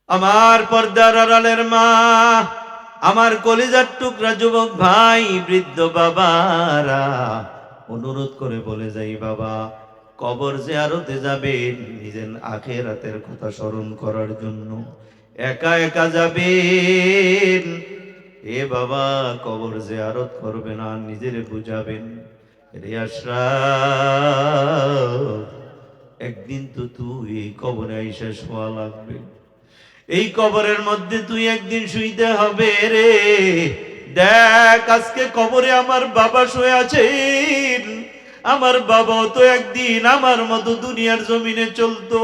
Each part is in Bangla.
আমার পর্দার আড়ালের মা, আমার কলিজার টুকরা যুবক ভাই, বৃদ্ধ বাবারা, অনুরোধ করে বলে যাই বাবা, কবর জিয়ারতে যাবেন নিজের আখিরাতের কথা স্মরণ করার জন্য। একা একা যাবেন। এ বাবা, কবর জিয়ারত করবে না, নিজের বুঝাবেন। রে আশরাফ, একদিন তো তুই এই কবরে আইসা শোয়া লাগবে। এই কবরের মধ্যে তুই একদিন শুইতে হবে রে। দেখ, আজকে কবরে আমার বাবা শুয়ে আছেন। আমার বাবাও তো একদিন আমার মতো দুনিয়ার জমিনে চলতো।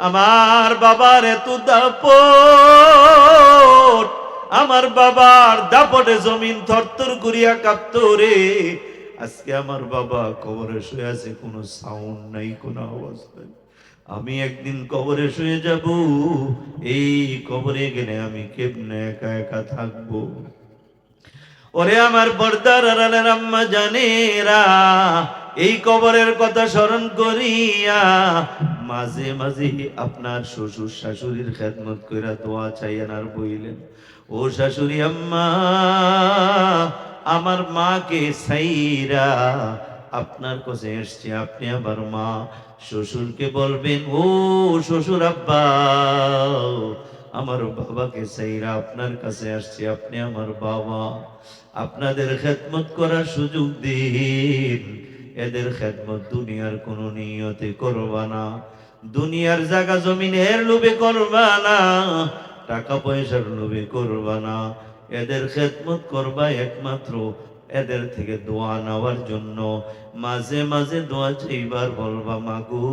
আমার বাবার এত দাপট, আমার বাবার দাপটে জমিন থরথর করিয়া কাঁপতো রে। আজকে আমার বাবা কবরে শুয়ে আছে, কোনো সাউন্ড নাই, কোনো আওয়াজ নাই। আমি একদিন কবরে শুয়ে যাব। এই কবরে গেলে আমি কেমনে একা একা থাকবো? ওরে আমার পর্দার আড়ালের আম্মা জানেরা, এই কবরের কথা স্মরণ করিয়া মাঝে মাঝে আপনার শ্বশুর শাশুড়ির খেদমত কইরা দোয়া চাইয়েন আর বইলেন, ও শাশুড়ি আম্মা, আমার মাকে সাইরা আপনার কাছে এসছি, আপনি আমার মা। শ্বশুরকে বলবেন, ও শ্বশুর আব্বা, আমার বাবাকে সাইরা আপনার কাছে আসছি, আপনি আমার বাবা। আপনাদের খেদমত করার সুযোগ দিন। এদের খেদমত দুনিয়ার কোন নিয়তে করবা না, দুনিয়ার জায়গা জমিনের লোভে করবা না, টাকা পয়সার লোভে করবা না। এদের খেদমত করবা একমাত্র এদের থেকে দোয়া নেওয়ার জন্য। মাঝে মাঝে দোয়া চাইবার বলবা, মাগো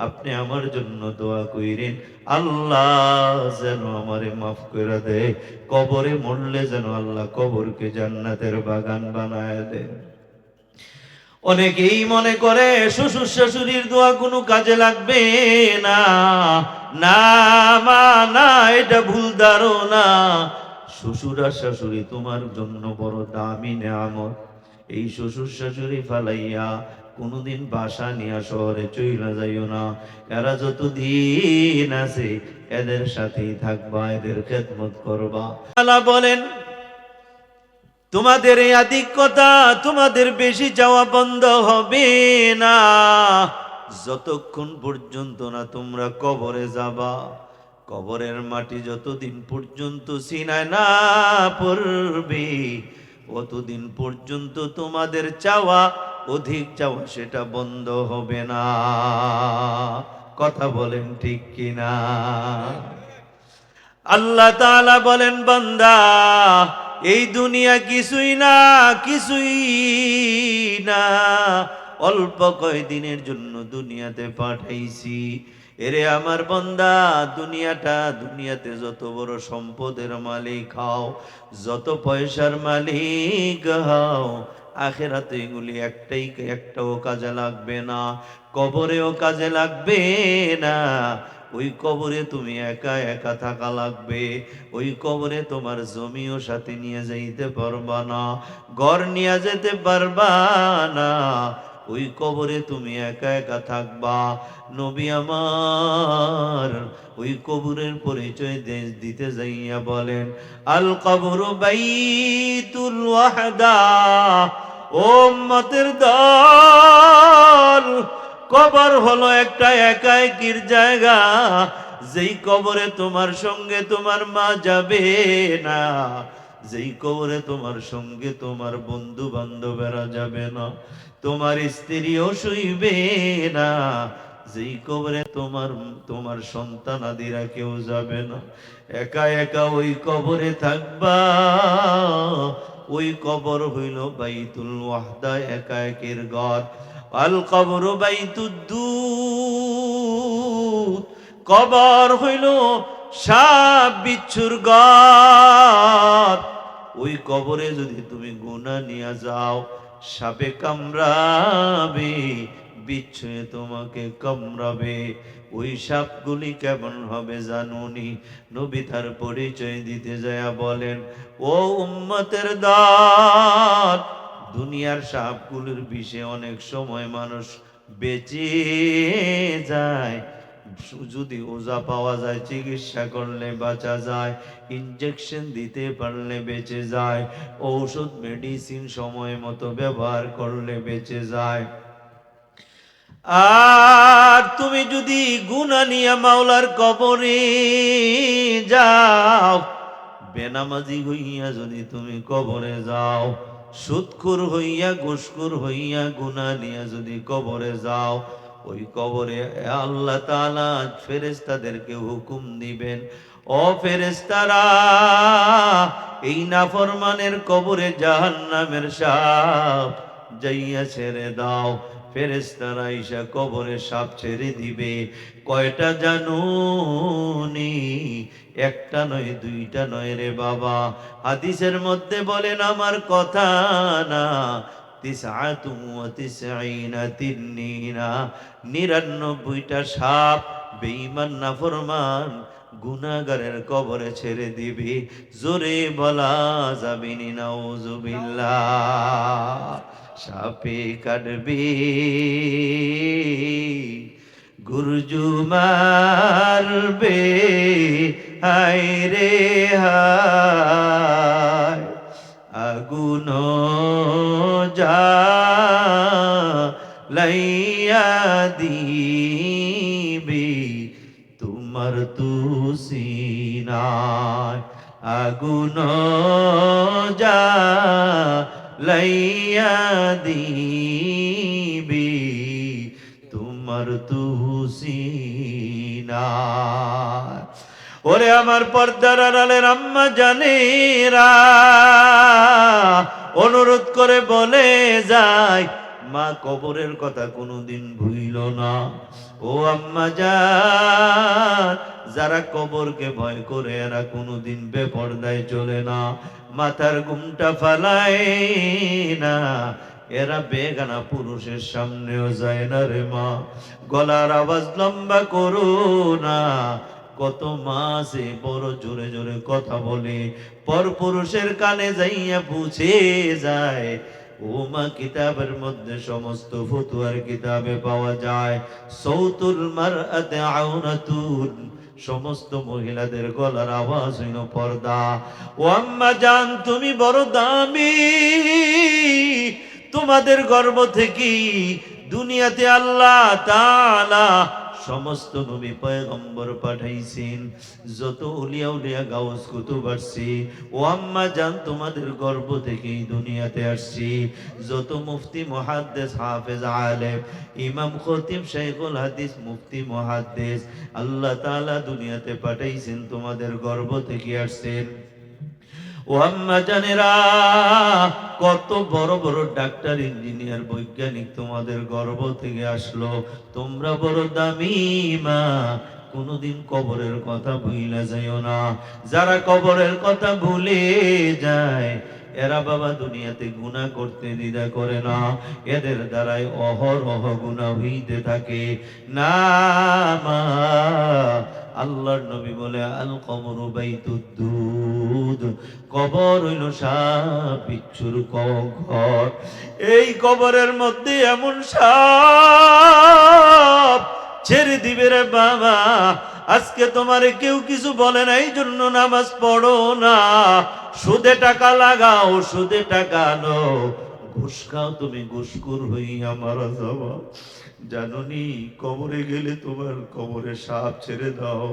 আপনি আমার জন্য দোয়া কইরেন, আল্লাহ যেন আমারে মাফ করে দেয়। কবরে মরলে যেন আল্লাহ কবরকে জান্নাতের বাগান বানায় দেয়। অনেকেই মনে করে শ্বশুর শাশুড়ির দোয়া কোনো কাজে লাগবে না। না মা না, এটা ভুল ধারণা। শ্বশুর আর শাশুড়ি তোমার জন্য বড় দামি নেয়ামত। এই শ্বশুর শাশুড়ি ফালাইয়া কোনোদিন বাসা নিয়ে শহরে চইলা যাইও না। এরা যতদিন আছে এদের সাথেই থাকবা, এদের খেদমত করবা। আল্লাহ বলেন, তোমাদের এই আধিক্যতা, তোমাদের বেশি যাওয়া বন্ধ হবে না যতক্ষণ পর্যন্ত না তোমরা কবরে যাবা। কবরের মাটি যতদিন পর্যন্ত সিনায় না পড়বে, অতদিন পর্যন্ত তোমাদের চাওয়া, অধিক চাওয়া, সেটা বন্ধ হবে না। কথা বলেন ঠিক কিনা? আল্লাহ তাআলা বলেন, বান্দা এই দুনিয়া কিছুই না, কিছুই না, অল্প কয়দিনের জন্য দুনিয়াতে পাঠাইছি। এরে আমার বান্দা, দুনিয়াতে যত বড় সম্পদের মালিক হও, যত পয়সার মালিক হও, আখিরাতে এগুলি একটাও কাজে লাগবে না, কবরেও কাজে লাগবে না। ওই কবরে তুমি একা একা থাকা লাগবে। ওই কবরে তোমার জমিও সাথে নিয়ে যাইতে পারবা না, ঘর নিয়ে যেতে পারবা না। ওই কবরে তুমি একা একা থাকবা। নবী আমার ওই কবরের পরিচয় দিতে যাইয়া বলেন, আল কবরু বাইতুল ওয়াহদা। ও উম্মতের দল, কবর হলো একটা একাকির জায়গা। যেই কবরে তোমার সঙ্গে তোমার মা যাবে না, যেই কবরে তোমার সঙ্গে তোমার বন্ধু বান্ধবেরা যাবে না, তোমার স্ত্রীও শুইবে না, যেই কবরে তোমার সন্তানাদিরা কেউ যাবে না, একা একা ওই কবরে থাকবা। ওই কবর হইল বাইতুল ওয়াহদা, একাকির ঘর। আল কবর বাইতুদ্দুদ, কবর হইল সাপ বিচ্ছুর ঘর। ওই কবরে যদি তুমি গুনাহ নিয়ে যাও, সাপে কামড়াবে, বিচ্ছুয়ে তোমাকে কামড়াবে। ওই সাপগুলি কেমন হবে জানুনি? নবী তার পরিচয় দিতে যায় বলেন, ও উম্মতের দল, দুনিয়ার সাপগুলোর বিষে অনেক সময় মানুষ বেঁচে যায়, যদি ওজা পাওয়া যায়, চিকিৎসা করলে বাঁচা যায়, ইনজেকশন দিতে পারলে বেঁচে যায়, ঔষধ মেডিসিন সময় মতো ব্যবহার করলে বেঁচে যায়। আর তুমি যদি গুনাহ নিয়ে মাওলার কবরে যাও, বেনামাজি হইয়া যদি তুমি কবরে যাও, সুদখোর হইয়া ঘুষখোর হইয়া গুনাহ নিয়ে যদি কবরে যাও, ওই কবরে আল্লাহ তাআলা ফেরেশতাদেরকে হুকুম দিবেন, ও ফেরেশতারা, এই নাফরমানের কবরে জাহান্নামের সাপ যাইয়া ছেড়ে দাও। ফেরেশতারা ঈশা কবরে সাপ ছেড়ে দিবে। কয়টা জানুনি? একটা নয়, দুইটা নয় রে বাবা। হাদিসের মধ্যে বলেন, আমার কথা না, 99টা সাপ বেঈমান নাফরমান গুনাহগারের কবরে ছেড়ে দিবে। জোরে বলা যাবে না নাউজুবিল্লাহ। সাপে কাটবে, গুরজু মারবে, হায় রে হায়, আগুন জ্বালাইয়া দিবে তোমার তুসিনায়, আগুন জ্বালাইয়া দিবে তোমার তুসিনায়। ওরে আমার পর্দার আড়ালের আম্মা জানেরা, অনুরোধ করে বলে যায়, মা কবরের কথা কোনোদিন ভুইল না। ও আম্মা জান, যারা কবরকে ভয় করে এরা কোনোদিন বেপরদায় চলে না, মাথার ঘুমটা ফালায় না, এরা বেগানা পুরুষের সামনেও যায় না রে মা। গলার আওয়াজ লম্বা করো না। কত মাসে বড় জোরে জোরে কথা বলে, পর পুরুষের কানে যাইয়া পুছে যায়। ও মা, কিতাবের মধ্যে সমস্ত ফতুয়ার কিতাবে পাওয়া যায়, সৌতুল মারআতি আওরাতুন, সমস্ত মহিলাদের গলার আওয়াজ হইল পর্দা। ও আম্মা জান, তুমি বড় দামি, তোমাদের গর্ভ থেকে দুনিয়াতে আল্লাহ তাআলা সমস্ত নবী পয়গম্বর পাঠাইছেন, যত উলিয়া উলিয়া গাউস কুতুব আসছে, ও আম্মা জান, তোমাদের গর্ভ থেকেই দুনিয়াতে আসছি। যত মুফতি মুহাদ্দিস হাফেজ আলেম ইমাম খতিব শাইখুল হাদিস মুফতি মুহাদ্দিস আল্লাহ তাআলা দুনিয়াতে পাঠাইছেন, তোমাদের গর্ভ থেকে আসছেন। ও আম্মা জানেরা, কত বড় বড় ডাক্তার, ইঞ্জিনিয়ার, বৈজ্ঞানিক তোমাদের গর্ভ থেকে আসলো। তোমরা বড় দামি মা, কোনদিন কবরের কথা ভুইলা যাইও না। যারা কবরের কথা ভুলে যায়, এরা বাবা দুনিয়াতে গুনাহ করতে দ্বিধা করে না, এদের দ্বারাই অহরহ গুনাহ হইতে থাকে। না মা, আল্লাহর নবী বলে, আল কবরু বাইতুদ দুদ, কবর হইল সাপ বিচ্ছুর ঘর। এই কবরের মধ্যে এমন সাপ ছেড়ে দিবে রে বাবা। আজকে তোমারে কেউ কিছু বলে না, এই জন্য নামাজ পড়ো না, সুদে টাকা লাগাও, সুদে টাকা আনো, ঘুষ খাও, তুমি ঘুষখোর হইয়া মারা যাবা। জানোনি কবরে গেলে তোমার কবরে সাপ ছেড়ে দাও,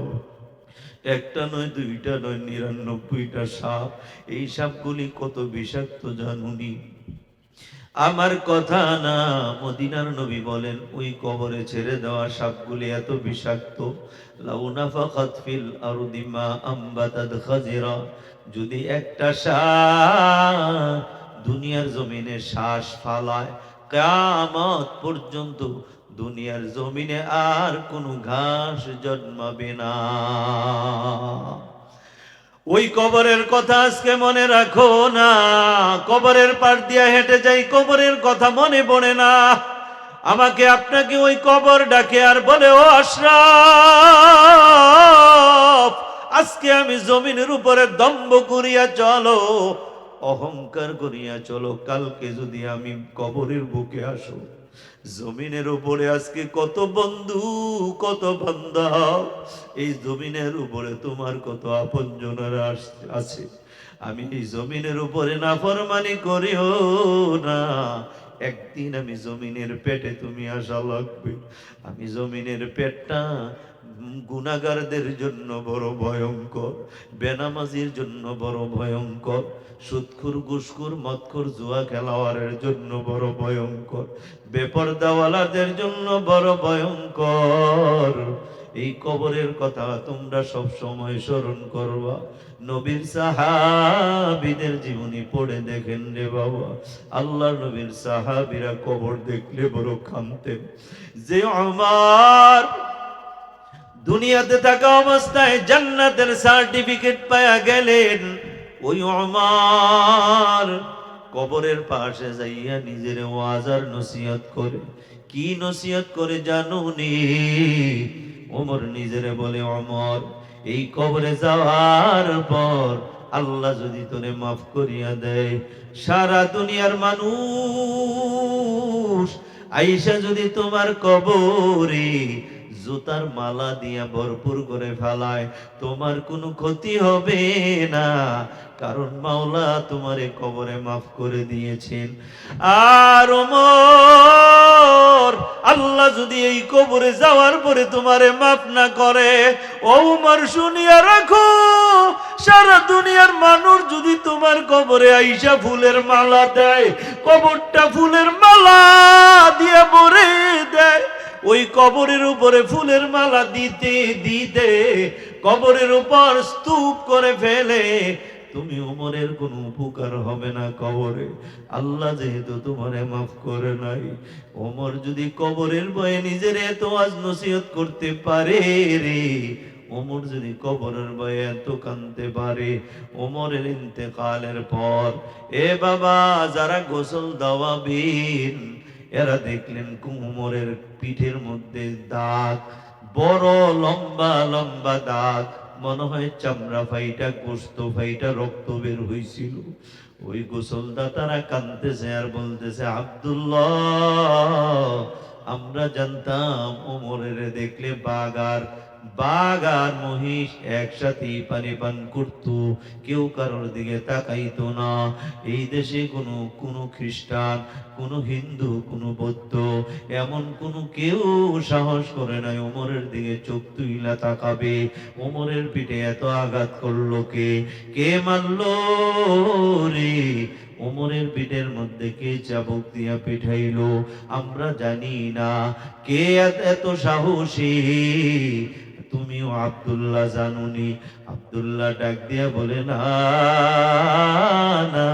একটা নয়, দুইটা নয়, 99টা সাপ। এই সাপগুলি কত বিষাক্ত জানুনি? আমার কথা না, মদিনার নবী বলেন, ওই কবরে ছেড়ে দেওয়া সাপগুলি এত বিষাক্ত, লাউ নাফাখাত ফিল আরদি মা আমবাতাত খাজিরা, যদি একটা সাপ দুনিয়ার জমিনে শ্বাস ফালায়, কিয়ামত পর্যন্ত দুনিয়ার জমিনে আর কোনো ঘাস জন্মাবে না। ওই কবরের কথা আজকে মনে রাখো না। কবরের পার দিয়া হেঁটে যাই, কবরের কথা মনে পড়ে না। আমাকে আপনাকে ওই কবর ডাকে আর বলে, ও আশরাফ, আজকে আমি জমিনের উপরে দম্ভ করিয়া চলো, অহংকার করিয়া চলো, কালকে যদি আমি কবরের বুকে আসো, জমিনের উপরে আজকে কত বন্ধু, কত বান্ধব, এই জমিনের উপরে তোমার কত আপনজনেরা আছে। আমি এই জমিনের উপরে নাফরমানি করিও না, একদিন আমি জমিনের পেটে তুমি আসা লাগবে। আমি জমিনের পেটটা গুনাহগারদের জন্য বড় ভয়ঙ্কর, বেনামাজির জন্য বড় ভয়ঙ্কর, সুদখোর ঘুষখোর মদখোর জুয়া খেলোয়াড়ের জন্য বড় ভয়ঙ্কর, বেপরদাওয়ালাদের জন্য বড় ভয়ঙ্কর। এই কবরের কথা তোমরা সব সময় স্মরণ করবা। নবীর সাহাবীদের জীবনী পড়ে দেখেন রে বাবা, আল্লাহ নবীর সাহাবীরা কবর দেখলে বড় কাঁদতেন। যে আমার দুনিয়াতে থাকা অবস্থায় জান্নাতের সার্টিফিকেট পায়া গেলেন, ওই আমার কবরের পাশে যাইয়া নিজের ওয়াজ আর নসিহত করে। কি নসিহত করে জানুনি? ওমর নিজেরে বলে, ওমর এই কবরে যাওয়ার পর আল্লাহ যদি তোরে মাফ করিয়া দেয়, সারা দুনিয়ার মানুষ আইসা যদি তোমার কবরে জুতার মালা দিয়া ভরপুর করে ফেলায়, তোমার কোনো ক্ষতি হবে না, কারণ মাওলা তোমারে কবরে মাফ করে দিয়েছেন। আর ওমর, আল্লাহ যদি এই কবরে যাওয়ার পরে তোমারে মাফ না করে, ও ওমর শুনিয়া রাখো, সারা দুনিয়ার মানুষ যদি তোমার কবরে আইসা ফুলের মালা দেয়, কবরটা ফুলের মালা দিয়ে ভরে দেয়, ওই কবরের উপরে ফুলের মালা দিতে দিতে কবরের উপর স্তূপ করে ফেলে, তুমি ওমরের কোনো উপকার হবে না কবরে। আল্লাহ যেহেতু তোমারে মাফ করে নাই, ওমর যদি কবরের ভয়ে নিজের এত আজ নসিহত করতে পারে রে, ওমর যদি কবরের ভয়ে এত কাঁদতে পারে, ওমরের ইন্তেকালের পর এ বাবা যারা গোসল দেওয়াবেন, এরা দেখলেন ওমরের পিঠের মধ্যে দাগ, বড় লম্বা লম্বা দাগ, মনে হয় চামড়া ফাইটা, গোস্ত ফাইটা, রক্ত বের হয়েছিল। ওই গোসলদাতারা কাঁদতেছে আর বলতেছে, আব্দুল্লাহ, আমরা জানতাম ওমরের দেখলে বাঘ আর মহিষ একসাথে পানি পান করত, কেউ কারোর দিকে তাকাইতো না। এই দেশে কোনো খ্রিস্টান, কোনো হিন্দু, কোনো বৌদ্ধ, এমন কেউ সাহস করে নাই ওমরের দিকে চোখ তুইলা তাকাবে। ওমরের পিঠে এত আঘাত করলো কে? কে মারলো রে? ওমরের পিঠের মধ্যে কে চাবুক দিয়া পিঠাইলো? আমরা জানি না। কে এত সাহসী? তুমিও আব্দুল্লাহ জানুনি? আব্দুল্লাহ ডাক দিয়া বলে, না না,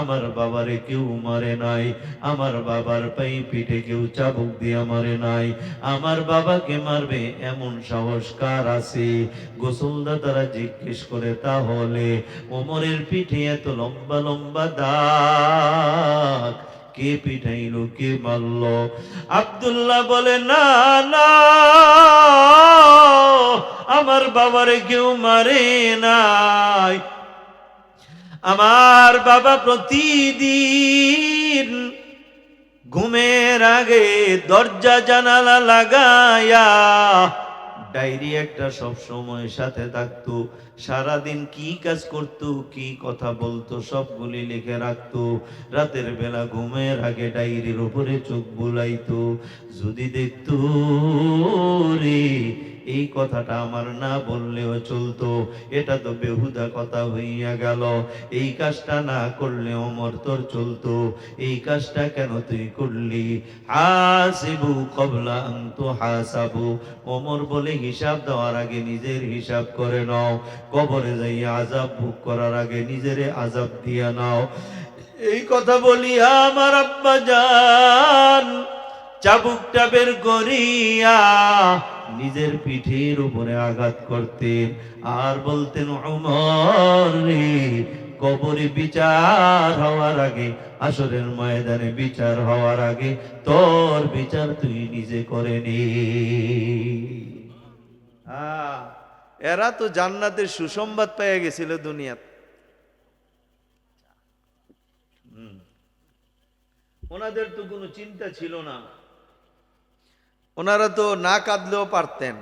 আমার বাবারে কেউ মারে নাই, আমার বাবার পাই পিঠে কেউ চাবুক দিয়া মারে নাই, আমার বাবাকে মারবে এমন সাহস কার আছে? গোসলদাতারা জিজ্ঞেস করে, তাহলে ওমরের পিঠে এত লম্বা লম্বা দাগ কে পিঠাইলো, কে মারল? আব্দুল্লাহ বলে, না না, আমার বাবারে কেউ মারে নাই। আমার বাবা প্রতিদিন ঘুমের আগে দরজা জানালা লাগায়া ডায়েরি একটা সব সময় সাথে থাকতো, সারাদিন কি কাজ করতো, কি কথা বলতো, সবগুলি লিখে রাখতো। রাতের বেলা ঘুমের আগে ডায়েরির উপরে চোখ বুলাইতো, যদি দেখতো রে এই কথাটা আমার না বললেও চলতো, এটা তো বেহুদা কথা হইয়া গেল, এই কাজটা না করলে ওমর তোর চলতো, এই কাজটা কেন তুই করলি? হাসিবু ক্বাবলা আন তুহাসাবু, ওমর বলে হিসাব দেওয়ার আগে নিজের হিসাব করে নাও, কবরে যাইয়া আযাব ভোগ করার আগে নিজেরে আযাব দিয়া নাও। এই কথা বলিয়া আমার আব্বা জান চাবুকটা বের করিয়া নিজের পিঠের উপরে আঘাত করতেন আর বলতেন, ওমর রে, কবরে বিচার হওয়ার আগে, আসরের ময়দানে বিচার হওয়ার আগে তোর বিচার তুই নিজে করে নি। এরা তো জান্নাতের সুসংবাদ পেয়ে গেছিল দুনিয়াতে। ওনাদের তো কোনো চিন্তা ছিল না, ওনারা তো না কাঁদলেও পারতেন,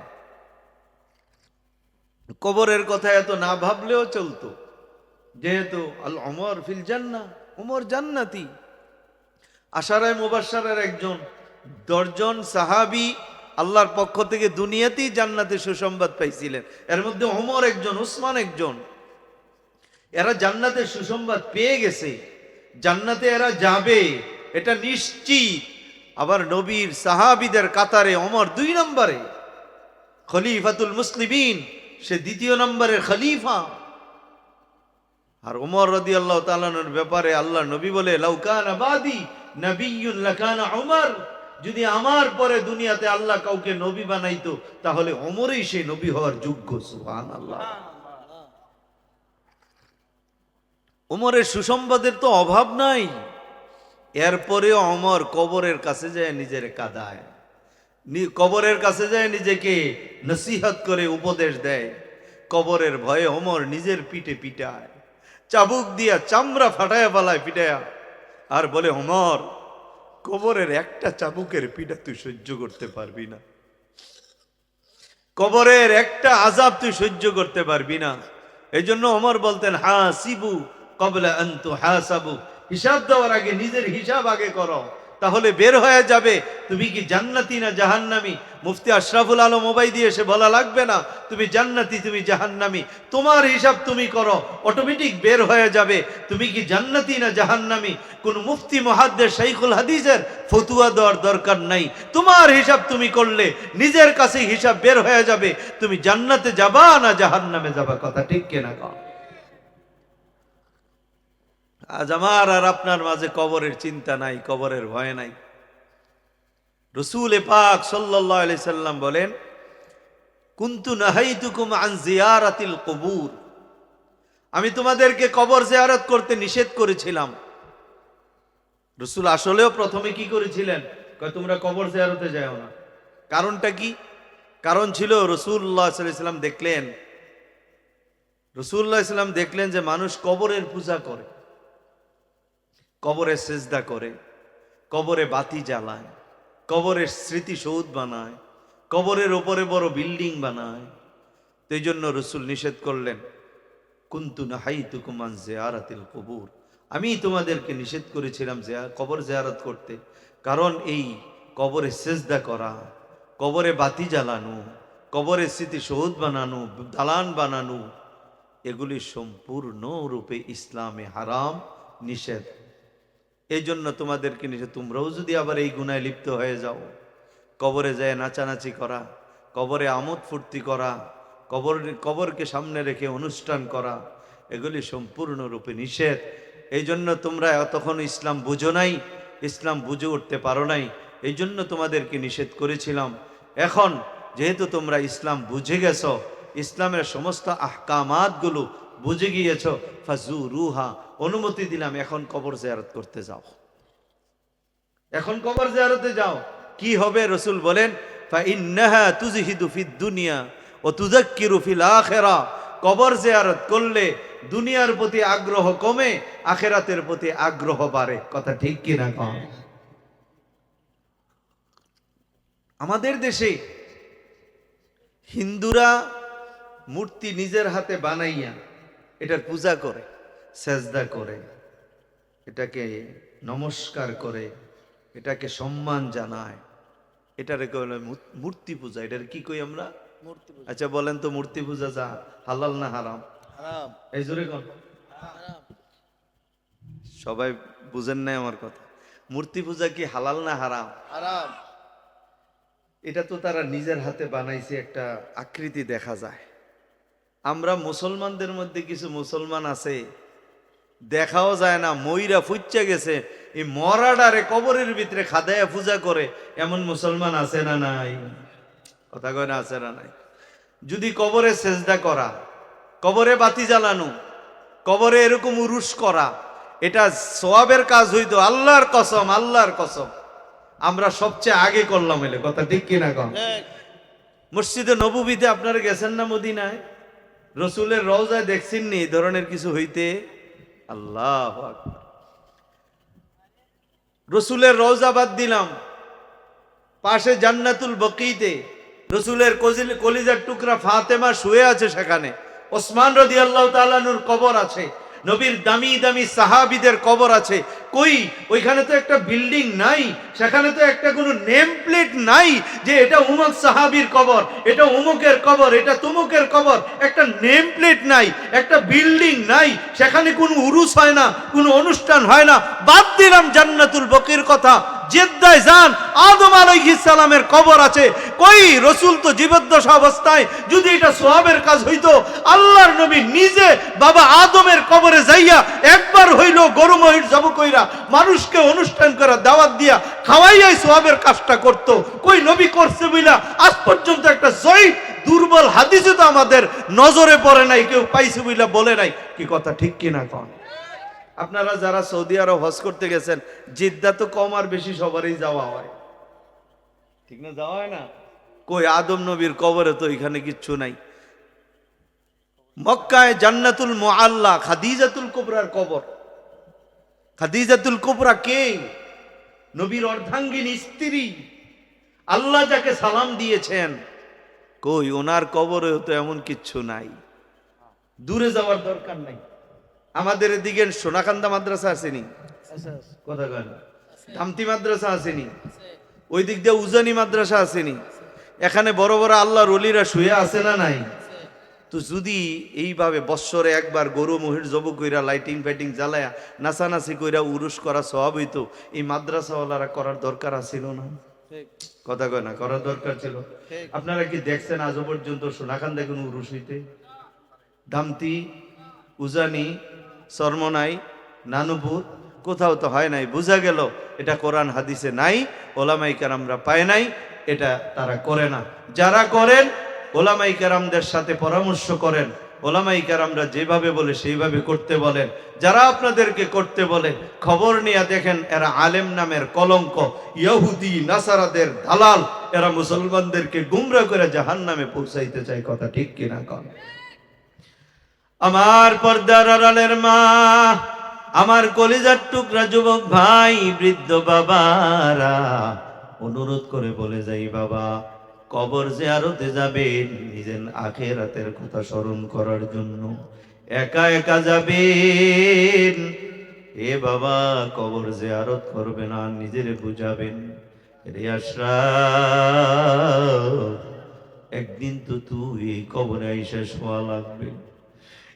কবরের কথা এত না ভাবলেও চলতো, যেহেতু আল ওমর ফিল জান্নাহ, ওমর জান্নাতি। আশারায়ে মুবাশশারের একজন, 10 জন সাহাবী আল্লাহর পক্ষ থেকে দুনিয়াতেই জান্নাতে সুসংবাদ পাইছিলেন, এর মধ্যে ওমর একজন, উসমান একজন। এরা জান্নাতের সুসংবাদ পেয়ে গেছে, জান্নাতে এরা যাবে, এটা নিশ্চিত। আবার নবীর সাহাবীদের কাতারে ওমর 2 নম্বরে, খলিফাতুল মুসলিমিন, সে 2য় নম্বরের খলিফা। আর ওমর রাদিয়াল্লাহু তাআলা আনহুর ব্যাপারে আল্লাহ নবী বলে, লাউ কানা বাদি নাবিয়্যুন লাকানা ওমর, যদি আমার পরে দুনিয়াতে আল্লাহ কাউকে নবী বানাইতো তাহলে ওমরই সেই নবী হওয়ার যোগ্য। সুবহানাল্লাহ। ওমরের সুসংবাদের তো অভাব নাই, এরপরেও ওমর কবরের কাছে যায় নিজের কাঁদায়, কবরের কাছে যায় নিজেকে নসিহত করে উপদেশ দেয়। কবরের ভয়ে ওমর নিজের পিঠে পিটায়, চাবুক দিয়া চামড়া ফাটায়া পালায় পিটায়া, আর বলে, ওমর কবরের একটা চাবুকের পিঠা তুই সহ্য করতে পারবি না, কবরের একটা আযাব তুই সহ্য করতে পারবি না। এই জন্য ওমর বলতেন, হাসিবু ক্বাবলা আন তুহাসাবু, হিসাব দেওয়ার আগে নিজের হিসাব আগে করো, তাহলে বের হয়ে যাবে তুমি কি জান্নাতি না জাহান্নামী। মুফতি আশরাফুল আলম ওবাইদি এসে বলা লাগবে না তুমি জান্নাতি তুমি জাহান্নামী, তোমার হিসাব তুমি করো, অটোমেটিক বের হয়ে যাবে তুমি কি জান্নাতি না জাহান্নামী। কোন মুফতি মুহাদ্দিস শাইখুল হাদিসের ফতুয়া দেওয়ার দরকার নাই, তোমার হিসাব তুমি করলে নিজের কাছে হিসাব বের হয়ে যাবে তুমি জান্নাতে যাবা না জাহান্নামে যাবা। কথা ঠিক কিনা কও? আজ আমার আর আপনার মাঝে কবরের চিন্তা নাই, কবরের ভয় নাই। রাসূল পাক সাল্লাল্লাহু আলাইহি সাল্লাম বলেন, কুনতু নাহাইতুকুম আন জিয়ারাতিল কুবুর, আমি তোমাদেরকে কবর জিয়ারত করতে নিষেধ করেছিলাম। রাসূল আসলেও প্রথমে কি করেছিলেন? কয় তোমরা কবর জিয়ারতে যাও না। কারণটা কি? কারণ ছিল রাসূলুল্লাহ সাল্লাল্লাহু আলাইহি সাল্লাম দেখলেন, রাসূলুল্লাহ সাল্লাল্লাহু আলাইহি সাল্লাম দেখলেন যে মানুষ কবরের পূজা করে, কবরে সেজদা করে, কবরে বাতি জ্বালায়, কবরের স্মৃতিসৌধ বানায়, কবরের ওপরে বড় বিল্ডিং বানায়। তো এই জন্য রাসূল নিষেধ করলেন, কুনতু নাহাইতুকুম আন জিয়ারাতিল কুবুর, আমি তোমাদেরকে নিষেধ করেছিলাম কবর জিয়ারত করতে। কারণ এই কবরে সেজদা করা, কবরে বাতি জ্বালানো, কবরে স্মৃতিসৌধ বানানো, দালান বানানো, এগুলি সম্পূর্ণরূপে ইসলামে হারাম, নিষেধ। এই জন্য তোমাদেরকে নিষেধ। তোমরাও যদি আবার এই গুনায় লিপ্ত হয়ে যাও, কবরে যায় নাচানাচি করা, কবরে আমোদ ফুর্তি করা, কবরকে সামনে রেখে অনুষ্ঠান করা, এগুলি সম্পূর্ণরূপে নিষেধ। এই জন্য তোমরা তখন ইসলাম বুঝো নাই, ইসলাম বুঝে উঠতে পারো নাই, এই জন্য তোমাদেরকে নিষেধ করেছিলাম। এখন যেহেতু তোমরা ইসলাম বুঝে গেছো, ইসলামের সমস্ত আহকামাতগুলো বুঝে গিয়েছ, ফাজুরুহা, অনুমতি দিলাম, এখন কবর জিয়ারত করতে যাও, এখন কবর জিয়ারতে যাও। কি হবে? রাসূল বলেন, ফাইন্নাহা তুজহিদু ফিদ দুনিয়া ওয়া তুযাক্কিরু ফিল আখিরাহ, কবর জিয়ারত করলে দুনিয়ার প্রতি আগ্রহ কমে, আখিরাতের প্রতি আগ্রহ বাড়ে। কথা ঠিক কি না কও? আমাদের দেশে হিন্দুরা মূর্তি নিজের হাতে বানাইয়া এটার পূজা করে, সেজদা করে, এটাকে নমস্কার করে, এটাকে সম্মান জানায়, এটারে কইলে মূর্তি পূজা। এটার কি কই আমরা? মূর্তি পূজা। আচ্ছা বলেন তো, মূর্তি পূজা যা হালাল না হারাম? হারাম। এই জোরে কোন? হারাম। সবাই বুঝেন নাই আমার কথা। মূর্তি পূজা কি হালাল না হারাম? হারাম। এটা তো তারা নিজের হাতে বানাইছে, একটা আকৃতি দেখা যায়। আমরা মুসলমানদের মধ্যে কিছু মুসলমান আছে, দেখাও যায় না, ময়রা ফুচ্চা গেছে, এই মরাডারে কবরের ভিতরে খাদায়া পূজা করে, এমন মুসলমান আছে না নাই? কথা কয় না, আছে না নাই? যদি কবরে সেজদা করা, কবরে বাতি জ্বালানো, কবরে এরকম উরুস করা, এটা সওয়াবের কাজ হইতো, আল্লাহর কসম, আল্লাহর কসম আমরা সবচেয়ে আগে করলাম। এলে কথা ঠিক কিনা কম? মসজিদে নববীতে আপনারা গেছেন না মদিনায়? রসুলের রওজায় দেখছেন নি এই ধরনের কিছু হইতে? আল্লাহু আকবার। রসুলের রওজা বাদ দিলাম, পাশে জান্নাতুল বকিতে রসুলের কলিজার টুকরা ফাতেমা শুয়ে আছে, সেখানে ওসমান রাদিয়াল্লাহু তাআলা আনহুর কবর আছে, নবীর দামি দামি সাহাবীদের কবর আছে। কই ওইখানে তো একটা বিল্ডিং নাই, সেখানে তো একটা কোনো নেম প্লেট নাই যে এটা উমুক সাহাবীর কবর, এটা উমুকের কবর, এটা তুমুকের কবর। একটা নেম প্লেট নাই, একটা বিল্ডিং নাই, সেখানে কোনো উরুস হয় না, কোনো অনুষ্ঠান হয় না। বাদ দিলাম জান্নাতুল বকির কথা, জেদ্দায় যান, আদম আলাইহিস সালামের কবর আছে। কই রসুল তো জীবদ্দশা অবস্থায় যদি এটা সওয়াবের কাজ হইতো, আল্লাহর নবী নিজে বাবা আদমের কবরে যাইয়া একবার হইল গরু মহিষ জব কইরা মানুষকে অনুষ্ঠান করা দাওয়াত দিয়া খাওয়াইয়াই সওয়াবের কাজটা করত। কই নবী করছে বইলা আজ পর্যন্ত একটা জয়ীফ দুর্বল হাদিসে তো আমাদের নজরে পড়ে নাই, কেউ পাইছে বইলা বলে নাই। কি কথা ঠিক কিনা কন? আপনারা যারা সৌদি আরব হজ করতে গেছেন, জিদ্দা তো কম আর বেশি সবারই যাওয়া হয়, ঠিক না? যাওয়া হয় না? কই আদম নবীর কবরে তো এখানে কিচ্ছু নাই। মক্কায় জান্নাতুল মুআল্লা খাদিজাতুল কুবরার কবর। খাদিজাতুল কুবরা কে? নবীর অর্ধাঙ্গিনী স্ত্রী, আল্লাহ যাকে সালাম দিয়েছেন। কই ওনার কবরে তো এমন কিচ্ছু নাই, দূরে যাওয়ার দরকার নাই। আমাদের এদিকে সোনাকান্দা মাদ্রাসা আসেনি, কথা কয় না, ধামতি মাদ্রাসা আসেনি, ওই দিক দিয়ে উজানি মাদ্রাসা আসেনি। এখানে বড় বড় আল্লাহর ওলিরা শুয়ে আছে না নাই? তো যদি এইভাবে বৎসরে একবার গরু মহিষ জব কইরা লাইটিং ফাইটিং জ্বালায়া নাচানাচি কইরা উরুস করা সওয়াব হইতো, এই মাদ্রাসাওয়ালারা করার দরকার আছিল না? কথা কয় না, করার দরকার ছিল। আপনারা কি দেখছেন আজও পর্যন্ত সোনাকান্দা কোনো উরুস হইতে? ধামতি, উজানি, চরমনাই, নানুপুর কোথাও তো হয় নাই। বোঝা গেল এটা কোরআন হাদিসে নাই, ওলামায়ে কেরামরা পায় নাই, এটা তারা করে না। যারা করেন ওলামায়ে কেরামদের সাথে পরামর্শ করেন, ওলামায়ে কেরামরা যেভাবে বলে সেইভাবে করতে বলেন। যারা আপনাদেরকে করতে বলে খবর নিয়ে দেখেন এরা আলেম নামের কলঙ্ক, ইহুদি নাসারাদের দালাল, এরা মুসলমানদেরকে গুমরা করে জাহান্নামে পৌঁছাইতে চায়। কথা ঠিক কিনা কন? আমার পর্দার আড়ালের মা, আমার কলিজার টুকরা যুবক ভাই, বৃদ্ধ বাবারা, অনুরোধ করে বলে যাই বাবা, কবর জিয়ারতে যাবেন নিজের আখিরাতের কথা স্মরণ করার জন্য, একা একা যাবেন। এ বাবা কবর জিয়ারত করবে না, নিজের বুঝাবেন। রে আশরাফ, একদিন তো তুই কবরে আইসা শোয়া লাগবে,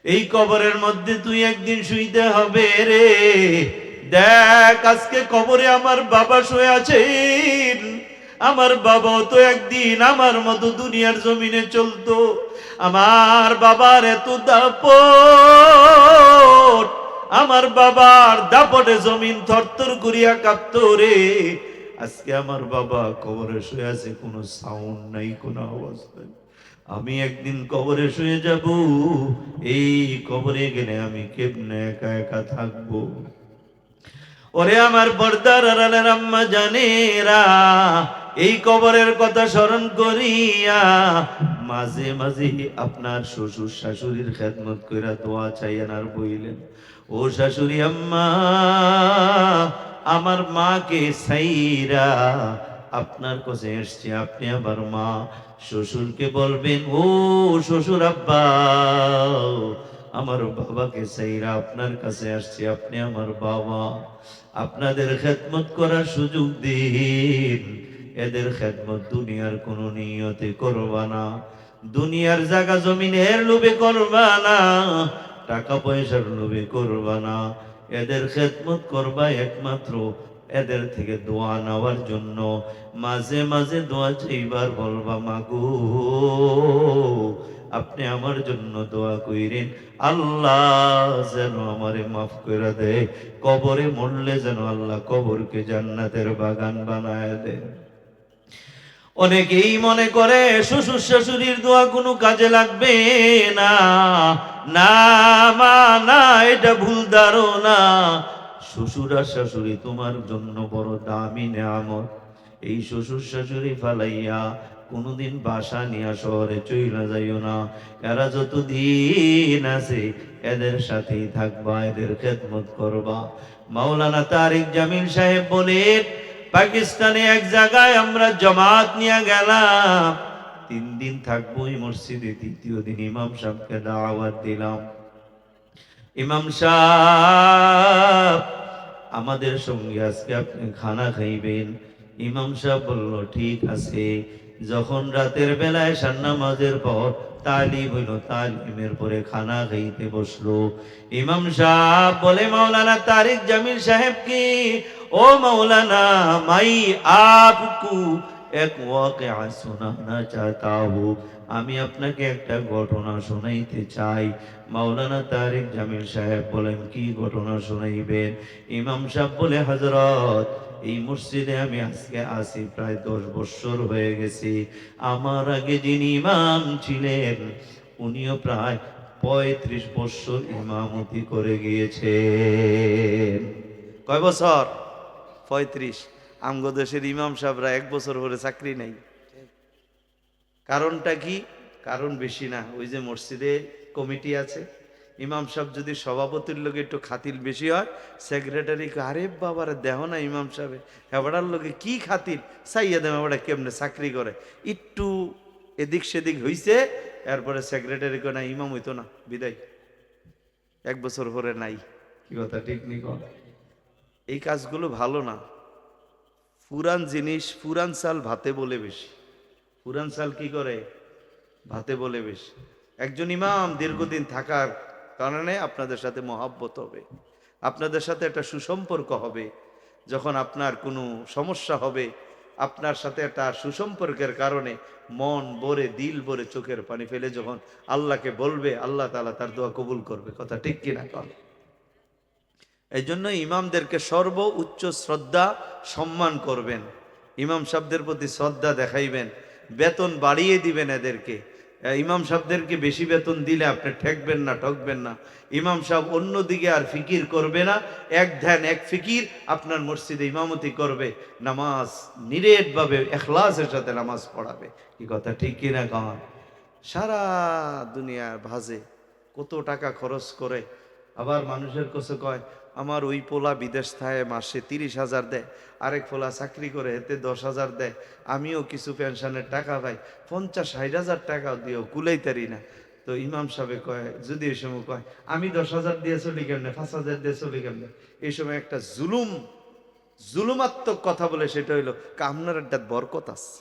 এই কবরের মধ্যে তুই একদিন শুইতে হবে রে। দেখ আজকে কবরে আমার বাবা শুয়ে আছেন, আমার বাবাও তো একদিন আমার মতো দুনিয়ার জমিনে চলতো। আমার বাবার এত দাপট, আমার বাবার দাপটে জমিন থরথর করিয়া কাঁপতো রে। আজকে আমার বাবা কবরে শুয়ে আছে, কোনো সাউন্ড নাই, কোনো আওয়াজ নাই। আমি একদিন কবরে শুয়ে যাব, এই কবরে গেলে আমি কেমনে একা একা থাকবো? ওরে আমার পর্দার আড়ালের আম্মা জানেরা, এই কবরের কথা স্মরণ করিয়া মাঝে মাঝে আপনার শ্বশুর শাশুড়ির খেদমত কইরা দোয়া চাইয়েন আর বইলেন, ও শাশুড়ি আম্মা, আমার মাকে সাইরা আপনার কাছে এসছি, আপনি আমার মা। শ্বশুরকে বলবেন, ও শ্বশুর আব্বা, আমার বাবাকে সাইরা আপনার কাছে আসছি, আপনি আমার বাবা। আপনাদের খেদমত করার সুযোগ দিন। এদের খেদমত দুনিয়ার কোন নিয়তে করবা না, দুনিয়ার জায়গা জমিনের লোভে করবা না, টাকা পয়সার লোভে করবা না। এদের খেদমত করবা একমাত্র এদের থেকে দোয়া নেওয়ার জন্য। মাঝে মাঝে দোয়া চাইবার বলবা, মাগো আপনি আমার জন্য দোয়া কইরেন, আল্লাহ যেন আমারে মাফ করে দেয়। কবরে মরলে যেন আল্লাহ কবরকে জান্নাতের বাগান বানায় দেয়। অনেকেই মনে করে শ্বশুর শাশুড়ির দোয়া কোনো কাজে লাগবে না। না মা না, এটা ভুল ধারণা। শ্বশুর আর শাশুড়ি তোমার জন্য বড় দামি নেয়ামত। এই শ্বশুর শাশুড়ি ফালাইয়া কোনোদিন বাসা নিয়ে শহরে চইলা যাইও না। এরা যতদিন আছে এদের সাথেই থাকবা, এদের খেদমত করবা। মাওলানা তারেক জামিল সাহেব বলেন, পাকিস্তানে এক জায়গায় আমরা জমাত নিয়ে গেলাম, 3 দিন থাকবো এই মসজিদে। 3য় দিন ইমাম সাহেবকে দাওয়াত দিলাম, ইমাম সাহেব আমাদের সঙ্গে আজকে আপনি খানা খাইবেন। ইমাম সাহেব বলল ঠিক আছে। যখন রাতের বেলায় এশার নামাজের পর তালিম হইল, তালিমের পরে খানা খাইতে বসলো। ইমাম সাহেব বলে মাওলানা তারেক জামিল সাহেব কি, ও মাওলানা মাই আপকু এক ওয়াকিয়া সুনানা চাহতা হু, আমি আপনাকে একটা ঘটনা শোনাইতে চাই। মাওলানা তারেক জামিল সাহেব বলেন কি ঘটনা শোনাইবেন? ইমাম সাহেব বলে হযরত, এই মসজিদে আমি আজকে আসি প্রায় 10 বছর হয়ে গেছে। আমার আগে যিনি ইমাম ছিলেন উনিও প্রায় 35 বছর ইমামতি করে গিয়েছেন। কয় বছর? 35। আমগো দেশের ইমাম সাহেবরা 1 বছর হলে চাকরি নাই। কারণটা কি? কারণ বেশি না, ওই যে মসজিদে কমিটি আছে, ইমাম সাহেব যদি সভাপতির লোকে একটু খাতিল বেশি হয়, সেক্রেটারি আরে বাবার দেহ না ইমাম সাহেব হেবাড়ার লোকে কি খাতিল, চাইয়া দেন হেবাড়া কেমনে চাকরি করে, একটু এদিক সেদিক হইছে, এরপরে সেক্রেটারি কয় না ইমাম হইতো না, বিদায়, 1 বছর পরে নাই। কি কথা ঠিক নি? এই কাজগুলো ভালো না। পুরান জিনিস, পুরান চাল ভাতে বলে বেশি। পুরান চাল কি করে? ভাতে বলে বেশি। একজন ইমাম দীর্ঘদিন থাকার কারণে আপনাদের সাথে মহাব্বত হবে, আপনাদের সাথে একটা সুসম্পর্ক হবে। যখন আপনার কোনো সমস্যা হবে, আপনার সাথে একটা সুসম্পর্কের কারণে মন ভরে, দিল ভরে, চোখের পানি ফেলে যখন আল্লাহকে বলবে, আল্লাহ তাআলা তার দোয়া কবুল করবে। কথা ঠিক কিনা কন? এই জন্য ইমামদেরকে সর্ব উচ্চ শ্রদ্ধা সম্মান করবেন, ইমাম সাহেবদের প্রতি শ্রদ্ধা দেখাইবেন, বেতন বাড়িয়ে দিবেন এদেরকে। ইমাম সাহেবদেরকে বেশি বেতন দিলে আপনি ঠেকবেন না, ঠকবেন না। ইমাম সাহেব অন্যদিকে আর ফিকির করবে না, এক ধ্যান এক ফিকির আপনার মসজিদে ইমামতি করবে, নামাজ নিরেটভাবে ইখলাসের সাথে নামাজ পড়াবে। কি কথা ঠিক কিনা কন? সারা দুনিয়ার ভাজে কত টাকা খরচ করে, আবার মানুষের কাছে কয় আমার ওই পোলা বিদেশ থাকে মাসে 30,000 দেয়, আরেক পোলা চাকরি করে এতে 10,000 দেয়, আমিও কিছু পেনশনের টাকা পাই, 50-60,000 টাকা দিয়েও কুলাইতারি না। তো ইমাম সাহেব কয়, যদি এই সময় কয় আমি 10,000 দিয়ে চলি কেমনে, 5,000 দিয়ে চলি কেমনে, এই সময় একটা জুলুমাত্মক কথা বলে, সেটা হইলো আপনার একটা বরকত আছে।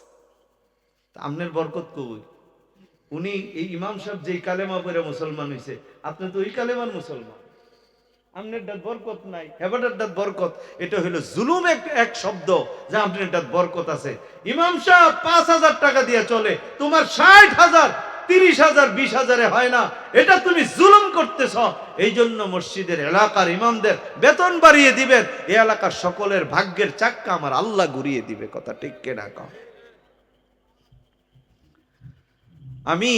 আপনার বরকত কই? উনি এই ইমাম সাহেব যেই কালেমা পড়ে মুসলমান হইছে, আপনি তো ওই কালেমার মুসলমান, আপনার বরকত নাই, হেবাটার বরকত। এটা হইলো জুলুম এক শব্দ, যে আপনার বরকত আছে। ইমাম সাহেব 5,000 টাকা দিয়ে চলে, তোমার 60,000, 30,000, 20,000 হয় না, এটা তুমি জুলুম করতেছ। এই জন্য মসজিদের এলাকার ইমামদের বেতন বাড়িয়ে দিবেন, এই এলাকার সকলের ভাগ্যের চাক্কা আমার আল্লাহ ঘুরিয়ে দিবে। কথা ঠিক কিনা কও? আমি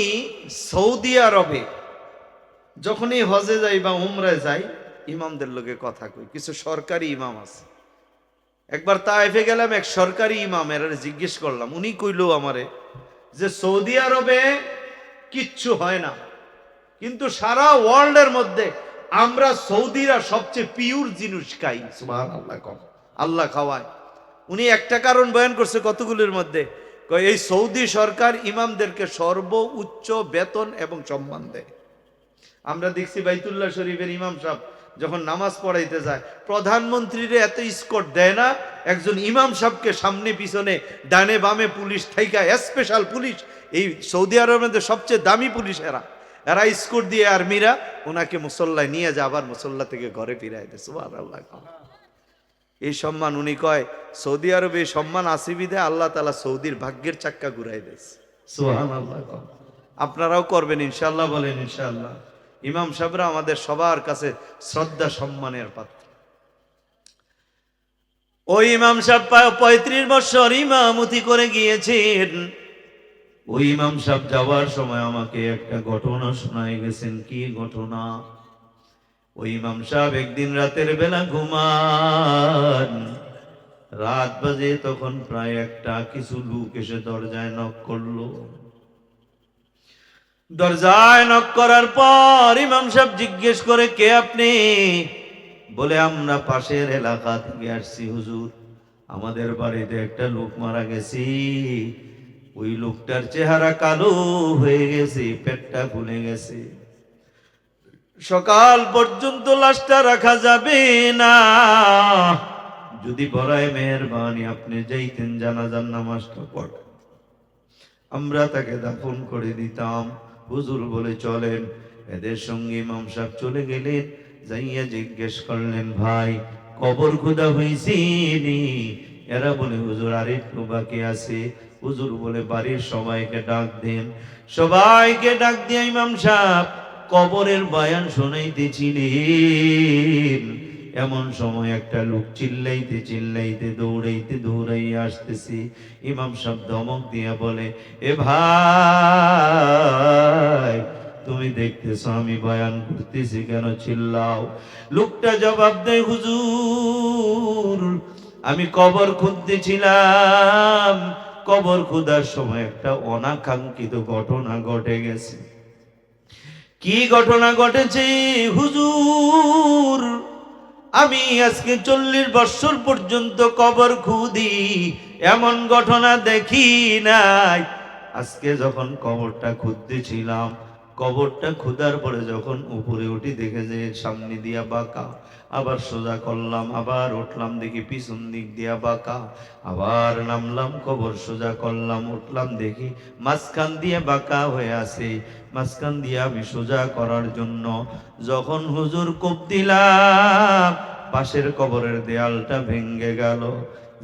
সৌদি আরবে যখনই হজে যাই বা উমরায় যাই, ইমামদের লোকে কথা কই। কিছু সরকারি ইমাম আছে। একবার তায়েফে গেলাম, এক সরকারি ইমাম, এর জিজ্ঞেস করলাম, উনি কইলো আমারে যে সৌদি আরবে কিচ্ছু হয় না, কিন্তু সারা ওয়ার্ল্ডের মধ্যে আমরা সৌদিরা সবচেয়ে পিওর জিনিস খাই। সুবহানাল্লাহ, আল্লাহ খাওয়ায়। উনি একটা কারণ বয়ান করছে কতগুলোর মধ্যে, এই সৌদি সরকার ইমামদেরকে সর্বোচ্চ বেতন এবং সম্মান দেয়। আমরা দেখছি বাইতুল্লাহ শরীফের ইমাম সাহেব যখন নামাজ পড়াইতে যায়, প্রধানমন্ত্রীরে এত স্কট দেয় না, একজন ইমাম সাহেবকে সামনে পিছনে ডানে বামে পুলিশ থাইকা, স্পেশাল পুলিশ, এই সৌদি আরবের মধ্যে সবচেয়ে দামি পুলিশ এরা স্কট দিয়ে আর্মিরা ওনাকে মুসল্লায় নিয়ে যায়, আবার মুসল্লা থেকে ঘরে ফিরাই দেয়। সুবহানাল্লাহ। এই সম্মান উনি কয় সৌদি আরবে এই সম্মান আসিবিদে আল্লাহ তাআলা সৌদির ভাগ্যের চাক্কা ঘুরাই দিয়েছে। সুবহানাল্লাহ। আপনারাও করবেন ইনশাআল্লাহ, বলেন ইনশাআল্লাহ। ইমাম সাহেবরা আমাদের সবার কাছে শ্রদ্ধা সম্মানের পাত্র। ওই ইমাম সাহেব 35 বছর ইমামতি করে গিয়েছেন। ওই ইমাম সাহেব যাওয়ার সময় আমাকে একটা ঘটনা শোনায় গেছেন। কি ঘটনা? ওই ইমাম সাহেব একদিন রাতের বেলা ঘুমান, রাত বাজে তখন প্রায় একটা, কিছু লোক এসে দরজায় নক করলো। দরজায় নক করার পর ইমাম সাহেব জিজ্ঞেস করে, কে আপনি? বলে, আমরা পাশের এলাকা থেকে আসছি হুজুর, আমাদের বাড়িতে একটা লোক মারা গেছে, ওই লোকটার চেহারা কালো হয়ে গেছে, পেটটা ফুলে গেছে, সকাল পর্যন্ত লাশটা রাখা যাবে না, যদি বড়ায় মেহেরবানি আপনি যাইতেন জানাজার নামাজটা পড়ে আমরা তাকে দাফন করে দিতাম। হুজুর বলে, চলেন। এদের সঙ্গে ইমাম সাহেব চলে গেলেন, যাইয়া জিজ্ঞেস করলেন, ভাই কবর খোদা হইছেনি? এরা বলে, হুজুর আরেকটু বাকি আছে। হুজুর বলে, বাড়ির সবাইকে ডাক দেন। সবাইকে ডাক দিয়ে ইমাম সাহেব কবরের বয়ান শোনাইতেছিলেন। এমন সময় একটা লোক চিল্লাইতে চিল্লাইতে দৌড়াইতে দৌড়াইয়া আসতেছি। ইমাম সাহেব ধমক দিয়া বলে, এ ভাই, তুমি দেখতেছো আমি বয়ান করতেছি, কেন চিল্লাও? লোকটা জবাব দেয়, হুজুর আমি কবর খুঁজতেছিলাম, কবর খোঁজার সময় একটা অনাকাঙ্ক্ষিত ঘটনা ঘটে গেছে। কি ঘটনা ঘটেছে হুজুর? আমি আজকে 40 বছর পর্যন্ত কবর খুঁদি, এমন ঘটনা দেখি নাই। আজকে যখন কবরটা খুঁজতেছিলাম, কবরটা খোদার পরে যখন উপরে উঠি দেখে যে সামনে দিয়া বাঁকা, আবার সোজা করলাম, আবার উঠলাম দেখি পিছন দিক দিয়া বাঁকা, আবার নামলাম, কবর সোজা করলাম, উঠলাম দেখি মাঝখান দিয়ে বাঁকা হয়ে আছে। মাঝখান দিয়ে আমি সোজা করার জন্য যখন হুজুর কোপ দিলাম, পাশের কবরের দেয়ালটা ভেঙ্গে গেল।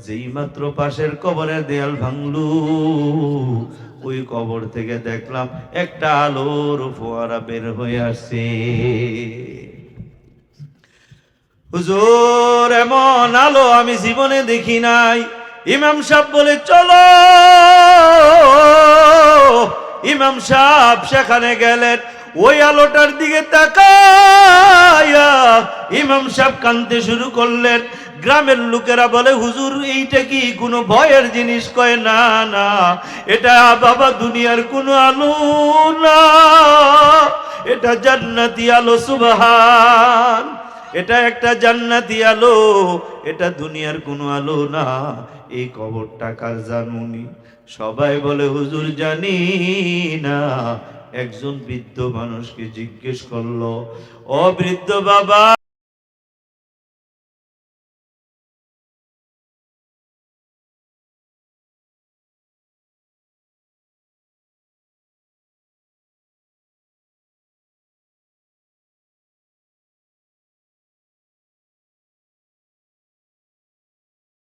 যেই মাত্র পাশের কবরের দেয়াল ভাঙলু, ওই কবর থেকে দেখলাম একটা আলোর ফোয়ারা বের হয়ে আসছে। হুজুর এমন আলো আমি জীবনে দেখি নাই। ইমাম সাহেব বলে, চলো। ইমাম সাহেব সেখানে গেলেন, ওই আলোটার দিকে তাকায়া ইমাম সাহেব কাঁদতে শুরু করলেন। গ্রামের লোকেরা বলে, হুজুর এইটা কি কোনো ভয়ের জিনিস? কয়, না না, এটা বাবা দুনিয়ার কোনো আলো না, এটা জান্নাতি আলো। সুবহান, এটা একটা জান্নাতি আলো, এটা দুনিয়ার কোনো আলো না। এই কবরটা কার জানুনি? সবাই বলে, হুজুর জানি না। একজন বৃদ্ধ মানুষকে জিজ্ঞেস করলো, ও বৃদ্ধ বাবা,